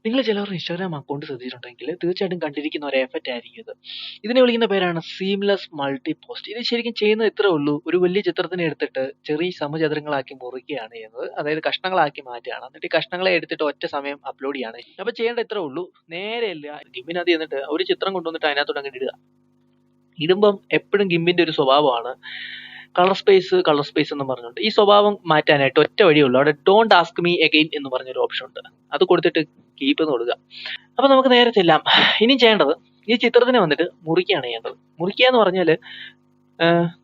നിങ്ങൾ ചിലവരുടെ Instagram account ശ്രദ്ധിച്ചിട്ടുണ്ടെങ്കിൽ തീർച്ചയായിട്ടും കണ്ടിരിക്കുന്ന ഒരു എഫക്റ്റ് ആയിരിക്കും ഇത്. ഇതിനെ വിളിക്കുന്ന പേരാണ് സീംലെസ് മൾട്ടി പോസ്റ്റ്. ഇത് ശരിക്കും ചെയ്യുന്നത് ഇത്രേ ഉള്ളൂ. ഒരു വലിയ ചിത്രത്തിനെ എടുത്തിട്ട് ചെറിയ സമചതുരങ്ങളാക്കി മുറിക്കുകയാണ് ചെയ്യുന്നത്. അതായത് കഷ്ണങ്ങളാക്കി മാറ്റുകയാണ്. എന്നിട്ട് ഈ കഷ്ണങ്ങളെ എടുത്തിട്ട് ഒറ്റ സമയം അപ്ലോഡ് ചെയ്യാണ്. അപ്പോൾ ചെയ്യേണ്ട ഇത്രേ ഉള്ളൂ. നേരെയല്ല ഗിമ്പിനകത്ത് ചെന്നിട്ട് ഒരു ചിത്രം കൊണ്ടുവന്നിട്ട് അതിനകത്തോട്ട് അങ്ങ് ഇടുക. ഇടുമ്പം എപ്പോഴും ഗിമ്പിന്റെ ഒരു സ്വഭാവമാണ് കളർ സ്പേസ് എന്ന് പറഞ്ഞുകൊണ്ട് ഈ സ്വഭാവം മാറ്റാനായിട്ട് ഒറ്റ വഴിയുള്ളൂ. അവിടെ ഡോണ്ട് ആസ്ക് മീ അഗെയിൻ എന്ന് പറഞ്ഞൊരു ഓപ്ഷൻ ഉണ്ട്. അത് കൊടുത്തിട്ട് കീപ്പ് എന്ന് കൊടുക്കുക. അപ്പൊ നമുക്ക് നേരെ ചെല്ലാം. ഇനി ചെയ്യേണ്ടത് ഈ ചിത്രത്തിനെ വന്നിട്ട് മുറിക്കുകയാണ് ചെയ്യേണ്ടത്. മുറിക്കുക എന്ന് പറഞ്ഞാൽ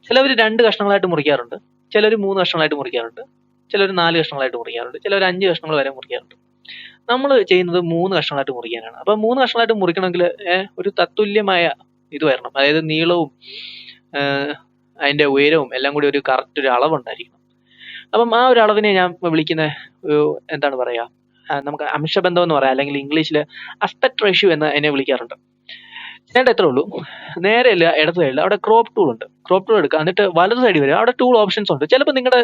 ചിലവർ 2 കഷ്ണങ്ങളായിട്ട് മുറിക്കാറുണ്ട്, ചിലർ 3 കഷ്ണങ്ങളായിട്ട് മുറിക്കാറുണ്ട്, ചിലർ 4 കഷ്ണങ്ങളായിട്ട് മുറിക്കാറുണ്ട്, ചിലർ 5 കഷ്ണങ്ങൾ വരെ മുറിക്കാറുണ്ട്. നമ്മൾ ചെയ്യുന്നത് 3 കഷ്ണങ്ങളായിട്ട് മുറിക്കാനാണ്. അപ്പൊ 3 കഷ്ണങ്ങളായിട്ട് മുറിക്കണമെങ്കിൽ ഒരു തത്തുല്യമായ ഇത് വരണം. അതായത് നീളവും അതിന്റെ ഉയരവും എല്ലാം കൂടി ഒരു കറക്റ്റ് ഒരു അളവുണ്ടായിരിക്കണം. അപ്പം ആ ഒരു അളവിനെ ഞാൻ വിളിക്കുന്ന എന്താണ് പറയാ, നമുക്ക് അംശബന്ധം എന്ന് പറയാം, അല്ലെങ്കിൽ ഇംഗ്ലീഷിൽ അസ്പെക്ട് റേഷ്യോ എന്ന് എന്നെ വിളിക്കാറുണ്ട്. ചെയ്യേണ്ട എത്രേ ഉള്ളൂ. നേരെയല്ല ഇടത് സൈഡിൽ അവിടെ ക്രോപ്പ് ടൂൾ ഉണ്ട്. ക്രോപ്പ് ടൂൾ എടുക്കുക. എന്നിട്ട് വലത് സൈഡിൽ വരിക. അവിടെ ടൂൾ ഓപ്ഷൻസ് ഉണ്ട്. ചിലപ്പോൾ നിങ്ങളുടെ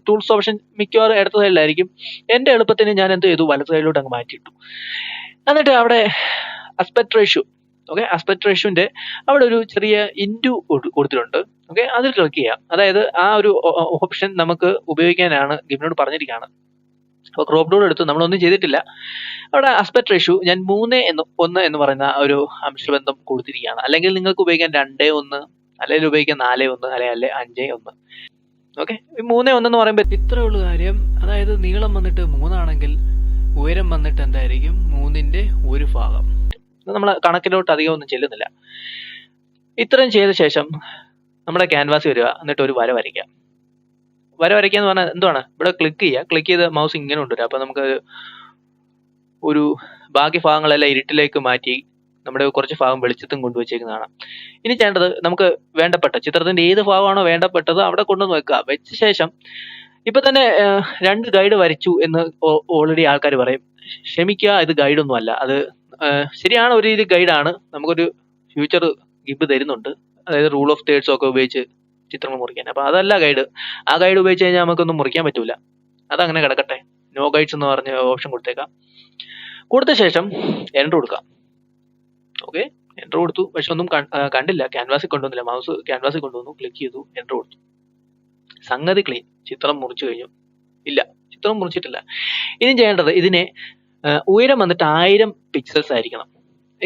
ടൂൾസ് ഓപ്ഷൻ മിക്കവാറും ഇടത് സൈഡിലായിരിക്കും. എൻ്റെ എളുപ്പത്തിന് ഞാൻ എന്ത് ചെയ്തു, വലത് സൈഡിലോട്ട് അങ്ങ് മാറ്റിയിട്ടു. എന്നിട്ട് അവിടെ അസ്പെക്ട് റേഷ്യോ, ഓക്കെ, അസ്പെക്ട് റേഷ്യോന്റെ അവിടെ ഒരു ചെറിയ ഇൻറ്റു കൊടുത്തിട്ടുണ്ട്. ഓക്കെ, അതിൽ ക്ലിക്ക് ചെയ്യാം. അതായത് ആ ഒരു ഓപ്ഷൻ നമുക്ക് ഉപയോഗിക്കാനാണ് ഗിമ്പിനോട് പറഞ്ഞിരിക്കുകയാണ്. അപ്പോൾ ക്രോപ്പ് ടൂൾ എടുത്തു, നമ്മളൊന്നും ചെയ്തിട്ടില്ല. അവിടെ അസ്പെക്ട് റേഷ്യോ ഞാൻ 3:1 എന്ന് പറയുന്ന ഒരു അംശബന്ധം കൊടുത്തിരിക്കുകയാണ്. അല്ലെങ്കിൽ നിങ്ങൾക്ക് ഉപയോഗിക്കാൻ 2:1, അല്ലെങ്കിൽ ഉപയോഗിക്കാൻ 4:1, അല്ലെങ്കിൽ 5:1. ഓക്കെ, 3:1 എന്ന് പറയുമ്പോൾ ഇത്രേ ഉള്ളൂ കാര്യം. അതായത് നീളം വന്നിട്ട് 3 ആണെങ്കിൽ ഉയരം വന്നിട്ട് എന്തായിരിക്കും, 3ന്റെ 1 ഭാഗം. നമ്മൾ കണക്കിലോട്ട് അധികം ഒന്നും ചെല്ലുന്നില്ല. ഇത്രയും ചെയ്ത ശേഷം നമ്മുടെ ക്യാൻവാസ് വരിക. എന്നിട്ട് ഒരു വര വരയ്ക്കുക. വര വരയ്ക്കുക എന്ന് പറഞ്ഞാൽ എന്താണ്, ഇവിടെ ക്ലിക്ക് ചെയ്യുക. ക്ലിക്ക് ചെയ്ത് മൗസ് ഇങ്ങനെ കൊണ്ടുവരിക. അപ്പൊ നമുക്ക് ഒരു ബാക്കി ഭാഗങ്ങളെല്ലാം ഇരുട്ടിലേക്ക് മാറ്റി നമ്മുടെ കുറച്ച് ഭാഗം വെളിച്ചത്തും കൊണ്ടുവച്ചേക്കുന്നതാണ്. ഇനി ചെയ്യേണ്ടത്, നമുക്ക് വേണ്ടപ്പെട്ട ചിത്രത്തിന്റെ ഏത് ഭാഗമാണോ വേണ്ടപ്പെട്ടത് അവിടെ കൊണ്ടുവന്ന് വെക്കുക. വെച്ച ശേഷം ഇപ്പൊ തന്നെ 2 ഗൈഡ് വരച്ചു എന്ന് ഓൾറെഡി ആൾക്കാർ പറയും. ക്ഷമിക്കുക, ഇത് ഗൈഡൊന്നും അല്ല. അത് ശരിയാണ്, ഒരു രീതി ഗൈഡാണ്. നമുക്കൊരു ഫ്യൂച്ചർ ഗിബ് തരുന്നുണ്ട്. അതായത് റൂൾ ഓഫ് തേർഡ്സ് ഒക്കെ ഉപയോഗിച്ച് ചിത്രങ്ങൾ മുറിക്കാൻ. അപ്പൊ അതല്ല ഗൈഡ്. ആ ഗൈഡ് ഉപയോഗിച്ച് കഴിഞ്ഞാൽ നമുക്കൊന്നും മുറിക്കാൻ പറ്റൂല. അതങ്ങനെ കിടക്കട്ടെ. നോ ഗൈഡ്സ് എന്ന് പറഞ്ഞ ഓപ്ഷൻ കൊടുത്തേക്കാം. കൊടുത്ത ശേഷം എൻ്റർ കൊടുക്കാം. ഓക്കെ, എൻ്റർ കൊടുത്തു. പക്ഷെ ഒന്നും കണ്ടില്ല, ക്യാൻവാസിൽ കൊണ്ടുവന്നില്ല. മൗസ് ക്യാൻവാസിൽ കൊണ്ടുവന്നു, ക്ലിക്ക് ചെയ്തു, എൻ്റർ കൊടുത്തു. സംഗതി ക്ലീൻ. ചിത്രം മുറിച്ചു കഴിഞ്ഞു. ഇല്ല, ചിത്രം മുറിച്ചിട്ടില്ല. ഇനി ചെയ്യേണ്ടത്, ഇതിനെ ഉയരം വന്നിട്ട് 1000 പിക്സൽസ് ആയിരിക്കണം.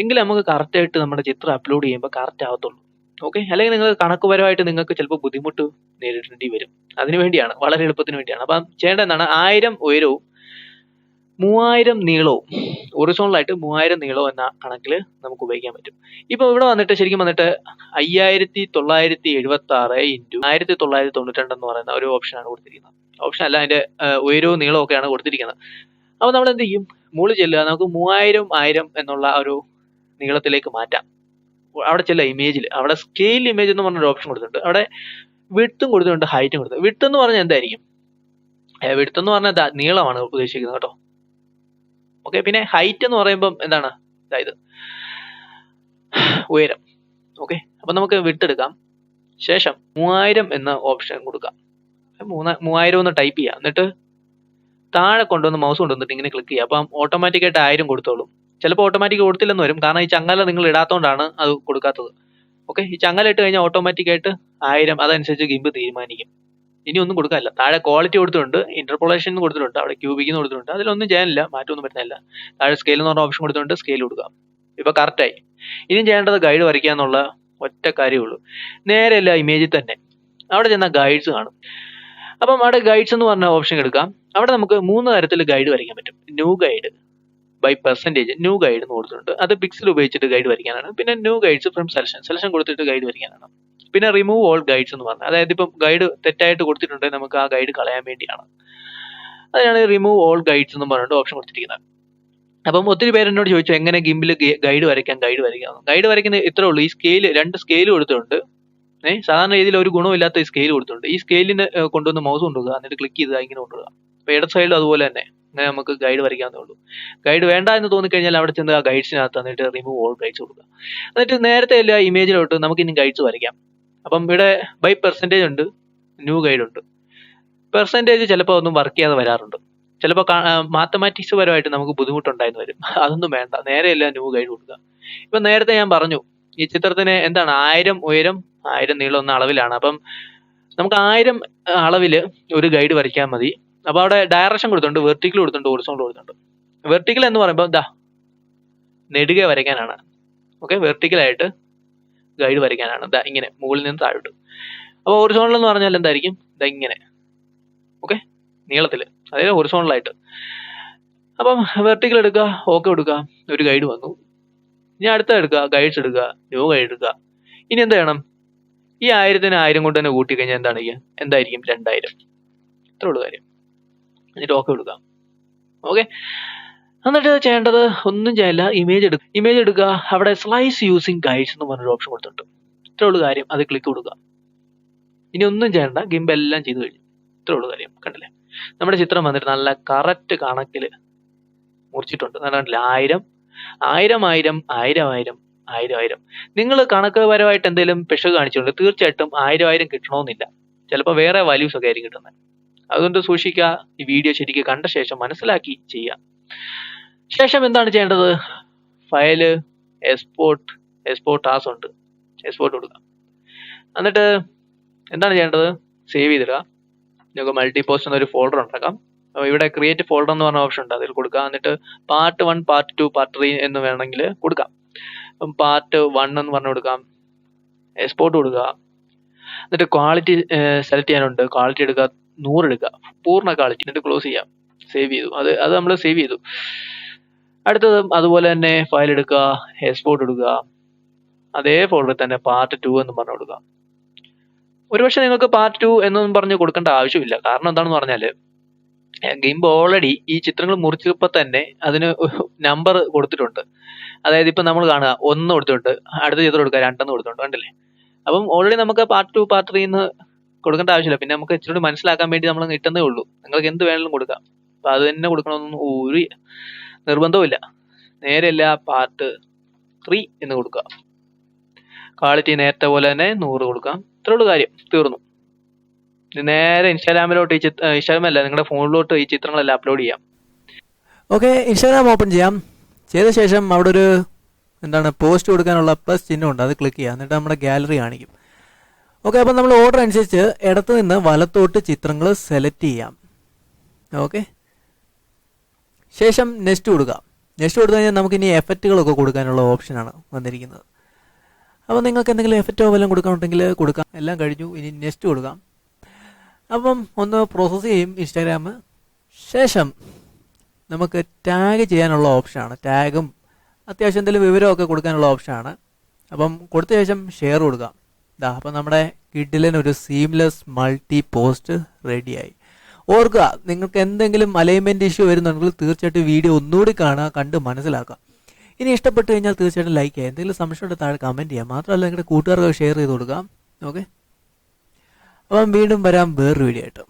എങ്കിൽ നമുക്ക് കറക്റ്റ് ആയിട്ട് നമ്മുടെ ചിത്രം അപ്ലോഡ് ചെയ്യുമ്പോൾ കറക്റ്റ് ആവത്തുള്ളൂ. ഓക്കെ, അല്ലെങ്കിൽ നിങ്ങൾ കണക്കുപരമായിട്ട് നിങ്ങൾക്ക് ചിലപ്പോൾ ബുദ്ധിമുട്ട് നേരിടേണ്ടി വരും. അതിനു വേണ്ടിയാണ്, വളരെ എളുപ്പത്തിന് വേണ്ടിയാണ്. അപ്പം ചെയ്യേണ്ടത് എന്താണ്, 1000 ഉയരവും 3000 നീളവും, ഒറിജിനലായിട്ട് 3000 നീളവും എന്ന കണക്കിൽ നമുക്ക് ഉപയോഗിക്കാൻ പറ്റും. ഇപ്പൊ ഇവിടെ വന്നിട്ട് ശരിക്കും വന്നിട്ട് 5976 ഇൻറ്റു 1992 എന്ന് പറയുന്ന ഒരു ഓപ്ഷനാണ് കൊടുത്തിരിക്കുന്നത്. ഓപ്ഷൻ അല്ല, അതിന്റെ ഉയരവും നീളവും ഒക്കെയാണ് കൊടുത്തിരിക്കുന്നത്. അപ്പൊ നമ്മൾ എന്ത് ചെയ്യും, മുകളിൽ ചെല്ലുക. നമുക്ക് 3000 എന്നുള്ള ഒരു നീളത്തിലേക്ക് മാറ്റാം. അവിടെ ചെല്ല ഇമേജിൽ, അവിടെ സ്കെയിൽ ഇമേജ് എന്ന് പറഞ്ഞൊരു ഓപ്ഷൻ കൊടുത്തിട്ടുണ്ട്. അവിടെ വിഡ്ത്തും കൊടുത്തിട്ടുണ്ട്, ഹൈറ്റും കൊടുത്തിട്ടുണ്ട്. വിഡ്ത്ത് എന്ന് പറഞ്ഞാൽ എന്തായിരിക്കും, വിഡ്ത്ത് എന്ന് പറഞ്ഞാൽ നീളമാണ് ഉദ്ദേശിക്കുന്നത് കേട്ടോ. ഓക്കെ, പിന്നെ ഹൈറ്റ് എന്ന് പറയുമ്പം എന്താണ്, അതായത് ഉയരം. ഓക്കെ, അപ്പൊ നമുക്ക് വിഡ്ത്ത് എടുക്കാം. ശേഷം 3000 എന്ന ഓപ്ഷൻ കൊടുക്കാം. 3000 എന്ന് ടൈപ്പ് ചെയ്യാം. എന്നിട്ട് താഴെ കൊണ്ടുവന്ന് മൗസ് കൊണ്ടുവന്നിട്ട് ഇങ്ങനെ ക്ലിക്ക് ചെയ്യുക. അപ്പം ഓട്ടോമാറ്റിക്കായിട്ട് 1000 കൊടുത്തോളും. ചിലപ്പോൾ ഓട്ടോമാറ്റിക് കൊടുത്തില്ലെന്ന് വരും, കാരണം ഈ ചങ്ങല നിങ്ങൾ ഇടാത്തോണ്ടാണ് അത് കൊടുക്കാത്തത്. ഓക്കെ, ഈ ചങ്ങല ഇട്ട് കഴിഞ്ഞാൽ ഓട്ടോമാറ്റിക്കായിട്ട് 1000 അതനുസരിച്ച് ഗിംബ് തീരുമാനിക്കും. ഇനി ഒന്നും കൊടുക്കാനില്ല. താഴെ ക്വാളിറ്റി കൊടുത്തിട്ടുണ്ട്, ഇന്റർപോളേഷൻ കൊടുത്തിട്ടുണ്ട്, അവിടെ ക്യൂബിക് കൊടുത്തിട്ടുണ്ട്. അതിലൊന്നും ചെയ്യാനില്ല, മാറ്റമൊന്നും വരുന്നില്ല. താഴെ സ്കെയിൽ എന്ന് പറഞ്ഞ ഓപ്ഷൻ കൊടുത്തിട്ടുണ്ട്, സ്കെയിൽ കൊടുക്കാം. ഇപ്പൊ കറക്റ്റായി. ഇനി ചെയ്യേണ്ടത് ഗൈഡ് വരയ്ക്കുക എന്നുള്ള ഒറ്റ കാര്യമുള്ളൂ. നേരെയല്ല ഇമേജിൽ തന്നെ അവിടെ ചെന്നാൽ ഗൈഡ്സ് കാണും. അപ്പം അവിടെ ഗൈഡ്സ് എന്ന് പറഞ്ഞ ഓപ്ഷൻ എടുക്കാം. അവിടെ നമുക്ക് 3 തരത്തിൽ ഗൈഡ് വരയ്ക്കാൻ പറ്റും. New guide, by percentage, new guide എന്ന് കൊടുത്തിട്ടുണ്ട്. അത് പിക്സൽ ഉപയോഗിച്ചിട്ട് ഗൈഡ് വരയ്ക്കാനാണ്. പിന്നെ ന്യൂ ഗൈഡ്സ് ഫ്രം സെലക്ഷൻ കൊടുത്തിട്ട് ഗൈഡ് വരയ്ക്കാനാണ്. പിന്നെ റിമൂവ് ഓൾ ഗൈഡ്സ് എന്ന് പറഞ്ഞാൽ, അതായത് ഇപ്പം ഗൈഡ് തെറ്റായിട്ട് കൊടുത്തിട്ടുണ്ടെങ്കിൽ നമുക്ക് ആ ഗൈഡ് കളയാൻ വേണ്ടിയാണ്. അതിനാണ് റിമൂവ് ഓൾ ഗൈഡ്സ് എന്ന് പറഞ്ഞിട്ട് ഓപ്ഷൻ കൊടുത്തിരിക്കുന്നത്. അപ്പം ഒത്തിരി പേര് എന്നോട് ചോദിച്ചു എങ്ങനെ ഗിംബിൽ ഗൈഡ് വരയ്ക്കാം. ഗൈഡ് വരയ്ക്കുന്ന ഇത്രേ ഉള്ളൂ. ഈ സ്കെയിൽ 2 സ്കെയിൽ കൊടുത്തിട്ടുണ്ട്. സാധാരണ രീതിയിൽ ഒരു ഗുണമില്ലാത്ത ഈ സ്കെയിൽ കൊടുത്തിട്ടുണ്ട്. ഈ സ്കെയിലിന് കൊണ്ടുവന്ന് മൗസ് കൊണ്ടുപോകുക, എന്നിട്ട് ക്ലിക്ക് ചെയ്ത് ഇങ്ങനെ കൊണ്ടുപോകുക. അപ്പൊ ഇടത് സൈഡിൽ അതുപോലെ തന്നെ അങ്ങനെ നമുക്ക് ഗൈഡ് വരയ്ക്കാവുന്നേ ഉള്ളൂ. ഗൈഡ് വേണ്ട എന്ന് തോന്നിക്കഴിഞ്ഞാൽ അവിടെ ചെന്ന് ആ ഗൈഡ്സിനകത്ത് എന്നിട്ട് റിമൂവ് ഓൾ ഗൈഡ്സ് കൊടുക്കുക. എന്നിട്ട് നേരത്തെ എല്ലാ ഇമേജിലോട്ട് നമുക്ക് ഇനി ഗൈഡ്സ് വരയ്ക്കാം. അപ്പം ഇവിടെ ബൈ പെർസെൻറ്റേജ് ഉണ്ട്, ന്യൂ ഗൈഡ് ഉണ്ട്. പെർസെൻറ്റേജ് ചിലപ്പോൾ ഒന്നും വർക്ക് ചെയ്യാതെ വരാറുണ്ട്. ചിലപ്പോൾ മാത്തമാറ്റിക്സ് പരമായിട്ട് നമുക്ക് ബുദ്ധിമുട്ടുണ്ടായിരുന്നു വരും. അതൊന്നും വേണ്ട, നേരെയല്ല ന്യൂ ഗൈഡ് കൊടുക്കുക. ഇപ്പൊ നേരത്തെ ഞാൻ പറഞ്ഞു ഈ ചിത്രത്തിന് എന്താണ് 1000 ഉയരം 1000 നീളം എന്ന അളവിലാണ്. അപ്പം നമുക്ക് 1000 അളവില് ഒരു ഗൈഡ് വരയ്ക്കാൻ മതി. അപ്പൊ അവിടെ ഡയറക്ഷൻ കൊടുത്തിട്ടുണ്ട്, വെർട്ടിക്കൽ കൊടുത്തിട്ടുണ്ട്, ഹൊറിസോണ്ടൽ കൊടുത്തിട്ടുണ്ട്. വെർട്ടിക്കൽ എന്ന് പറയുമ്പോൾ നെടുകെ വരയ്ക്കാനാണ്. Okay, വെർട്ടിക്കലായിട്ട് guide വരയ്ക്കാനാണ്. ഇങ്ങനെ മുകളിൽ നിന്ന് താഴോട്ട്. അപ്പോൾ ഹൊറിസോണ്ടൽ എന്ന് പറഞ്ഞാൽ എന്തായിരിക്കും? ഇങ്ങനെ. ഓക്കെ, നീളത്തിൽ, അതായത് ഹൊറിസോണ്ടലായിട്ട്. അപ്പം വെർട്ടിക്കൽ എടുക്കുക, ഓക്കെ കൊടുക്കുക, ഒരു ഗൈഡ് വന്നു. ഇനി അടുത്ത എടുക്കുക, ഗൈഡ്സ് എടുക്കുക, ന്യൂ ഗൈഡ് എടുക്കുക. ഇനി എന്ത് ചെയ്യണം? ഈ 1000-ന് 1000 കൊണ്ട് തന്നെ കൂട്ടി കഴിഞ്ഞാൽ എന്തായിരിക്കും? 2000. ഇത്രേ ഉള്ളൂ കാര്യം. എന്നിട്ട് ഓക്കെ കൊടുക്കാം. ഓക്കെ, എന്നിട്ട് ചെയ്യേണ്ടത് ഒന്നും ചെയ്യില്ല, ഇമേജ് എടുക്കുക. അവിടെ സ്ലൈസ് യൂസിങ് ഗൈഡ്സ് എന്ന് പറഞ്ഞൊരു ഓപ്ഷൻ കൊടുത്തിട്ടുണ്ട്. ഇത്രേ ഉള്ളൂ കാര്യം, അത് ക്ലിക്ക് കൊടുക്കുക. ഇനി ഒന്നും ചെയ്യണ്ട, ഗിംപ് എല്ലാം ചെയ്തു കഴിഞ്ഞു. ഇത്രേ ഉള്ളൂ കാര്യം. കണ്ടില്ലേ, നമ്മുടെ ചിത്രം വന്നിട്ട് നല്ല കറക്റ്റ് കണക്കിൽ മുറിച്ചിട്ടുണ്ട്. കണ്ടില്ലേ, 1000 1000 1000 1000 1000 1000. നിങ്ങൾ കണക്ക് പരമായിട്ട് എന്തെങ്കിലും പിശക് കാണിച്ചിട്ടുണ്ട്, തീർച്ചയായിട്ടും 1000 കിട്ടണമെന്നില്ല. ചിലപ്പോൾ വേറെ വാല്യൂസ് ഒക്കെ ആയിരിക്കും കിട്ടുന്നത്. അതുകൊണ്ട് സൂക്ഷിക്കുക. ഈ വീഡിയോ ശരിക്കും കണ്ട ശേഷം മനസ്സിലാക്കി ചെയ്യാം. ശേഷം എന്താണ് ചെയ്യേണ്ടത്? ഫയല് എക്സ്പോർട്ട് ആസ് ഉണ്ട്, എക്സ്പോർട്ട് കൊടുക്കുക. എന്നിട്ട് എന്താണ് ചെയ്യേണ്ടത്? സേവ് ചെയ്തിടുക. നമുക്ക് മൾട്ടിപോസ്റ്റ് എന്നൊരു ഫോൾഡർ ഉണ്ടാക്കാം. അപ്പോൾ ഇവിടെ ക്രിയേറ്റ് ഫോൾഡർ എന്ന് പറഞ്ഞ ഓപ്ഷൻ ഉണ്ട്, അതിൽ കൊടുക്കുക. എന്നിട്ട് പാർട്ട് 1 പാർട്ട് 2 പാർട്ട് 3 എന്ന് വേണമെങ്കിൽ കൊടുക്കാം. അപ്പം പാർട്ട് 1 എന്ന് പറഞ്ഞു കൊടുക്കാം. എക്സ്പോർട്ട് കൊടുക്കുക. എന്നിട്ട് ക്വാളിറ്റി സെലക്ട് ചെയ്യാനുണ്ട്. ക്വാളിറ്റി എടുക്കുക, 100 എടുക്കുക, പൂർണ്ണ ക്വാളിറ്റി. എന്നിട്ട് ക്ലോസ് ചെയ്യാം. സേവ് ചെയ്തു. അത് നമ്മൾ സേവ് ചെയ്തു. അടുത്തത് അതുപോലെ തന്നെ ഫയൽ എടുക്കുക, എക്സ്പോർട്ട് എടുക്കുക. അതേ ഫോൾഡറിൽ തന്നെ പാർട്ട് 2 എന്ന് പറഞ്ഞു കൊടുക്കുക. ഒരുപക്ഷെ നിങ്ങൾക്ക് പാർട്ട് 2 എന്നൊന്നും പറഞ്ഞ് കൊടുക്കേണ്ട ആവശ്യമില്ല. കാരണം എന്താണെന്ന് പറഞ്ഞാൽ ഗെയിം ഓൾറെഡി ഈ ചിത്രങ്ങൾ മുറിച്ചപ്പോൾ തന്നെ അതിന് നമ്പർ കൊടുത്തിട്ടുണ്ട്. അതായത് ഇപ്പം നമ്മൾ കാണുക 1 കൊടുത്തിട്ടുണ്ട്, അടുത്ത ചിത്രം കൊടുക്കുക 2 കൊടുത്തിട്ടുണ്ട്. കണ്ടില്ലേ? അപ്പം ഓൾറെഡി നമുക്ക് പാർട്ട് 2 പാർട്ട് 3 എന്ന് കൊടുക്കേണ്ട ആവശ്യമില്ല. പിന്നെ നമുക്ക് ഇച്ചിരി മനസ്സിലാക്കാൻ വേണ്ടി നമ്മൾ കിട്ടുന്നേ ഉള്ളൂ. നിങ്ങൾക്ക് എന്ത് വേണമെങ്കിലും കൊടുക്കാം. അപ്പം അത് തന്നെ കൊടുക്കണമെന്നൊന്നും ഒരു നിർബന്ധവുമില്ല. നേരെയല്ല പാർട്ട് 3 എന്ന് കൊടുക്കുക. ക്വാളിറ്റി നേരത്തെ പോലെ തന്നെ 100 കൊടുക്കാം. ഇത്രയുള്ള കാര്യം, തീർന്നു. നേരെ ഇൻസ്റ്റാഗ്രാമിലോട്ട് ഇൻസ്റ്റാഗ്രാമല്ല, നിങ്ങളുടെ ഫോണിലോട്ട് ഈ ചിത്രങ്ങളെല്ലാം അപ്ലോഡ് ചെയ്യാം. ഓക്കെ, ഇൻസ്റ്റാഗ്രാം ഓപ്പൺ ചെയ്യാം. ചെയ്ത ശേഷം അവിടെ ഒരു പോസ്റ്റ് കൊടുക്കാനുള്ള പ്ലസ് ചിഹ്നമുണ്ട്, അത് ക്ലിക്ക് ചെയ്യാം. എന്നിട്ട് നമ്മുടെ ഗാലറി കാണിക്കും. ഓക്കെ, അപ്പം നമ്മൾ ഓർഡർ അനുസരിച്ച് ഇടത്ത് നിന്ന് വലത്തോട്ട് ചിത്രങ്ങൾ സെലക്ട് ചെയ്യാം. ഓക്കെ, ശേഷം നെക്സ്റ്റ് കൊടുക്കാം. നെക്സ്റ്റ് കൊടുത്തു കഴിഞ്ഞാൽ നമുക്കിനി എഫക്റ്റുകളൊക്കെ കൊടുക്കാനുള്ള ഓപ്ഷനാണ് വന്നിരിക്കുന്നത്. അപ്പോൾ നിങ്ങൾക്ക് എന്തെങ്കിലും എഫക്റ്റോ വല്ലതും കൊടുക്കാനുണ്ടെങ്കിൽ കൊടുക്കാം. എല്ലാം കഴിഞ്ഞു, ഇനി നെക്സ്റ്റ് കൊടുക്കാം. അപ്പം ഒന്ന് പ്രോസസ്സ് ചെയ്യും ഇൻസ്റ്റാഗ്രാം. ശേഷം നമുക്ക് ടാഗ് ചെയ്യാനുള്ള ഓപ്ഷനാണ്. ടാഗും അത്യാവശ്യം എന്തെങ്കിലും വിവരമൊക്കെ കൊടുക്കാനുള്ള ഓപ്ഷനാണ്. അപ്പം കൊടുത്ത ശേഷം ഷെയർ കൊടുക്കാം. അപ്പം നമ്മുടെ കിഡിലിനൊരു സീംലെസ് മൾട്ടി പോസ്റ്റ് റെഡിയായി. ഓർക്കുക, നിങ്ങൾക്ക് എന്തെങ്കിലും അലൈൻമെൻറ്റ് ഇഷ്യൂ വരുന്നുണ്ടെങ്കിൽ തീർച്ചയായിട്ടും വീഡിയോ ഒന്നുകൂടി കാണുക, കണ്ട് മനസ്സിലാക്കുക. ഇനി ഇഷ്ടപ്പെട്ട് കഴിഞ്ഞാൽ തീർച്ചയായിട്ടും ലൈക്ക് ചെയ്യുക. എന്തെങ്കിലും സംശയമുണ്ടെങ്കിൽ താഴെ കമൻറ്റ് ചെയ്യാം. മാത്രമല്ല നിങ്ങളുടെ കൂട്ടുകാർക്ക് ഷെയർ ചെയ്ത് കൊടുക്കാം. ഓക്കെ, അപ്പം വീണ്ടും വരാം വേറൊരു വീഡിയോ ആയിട്ട്.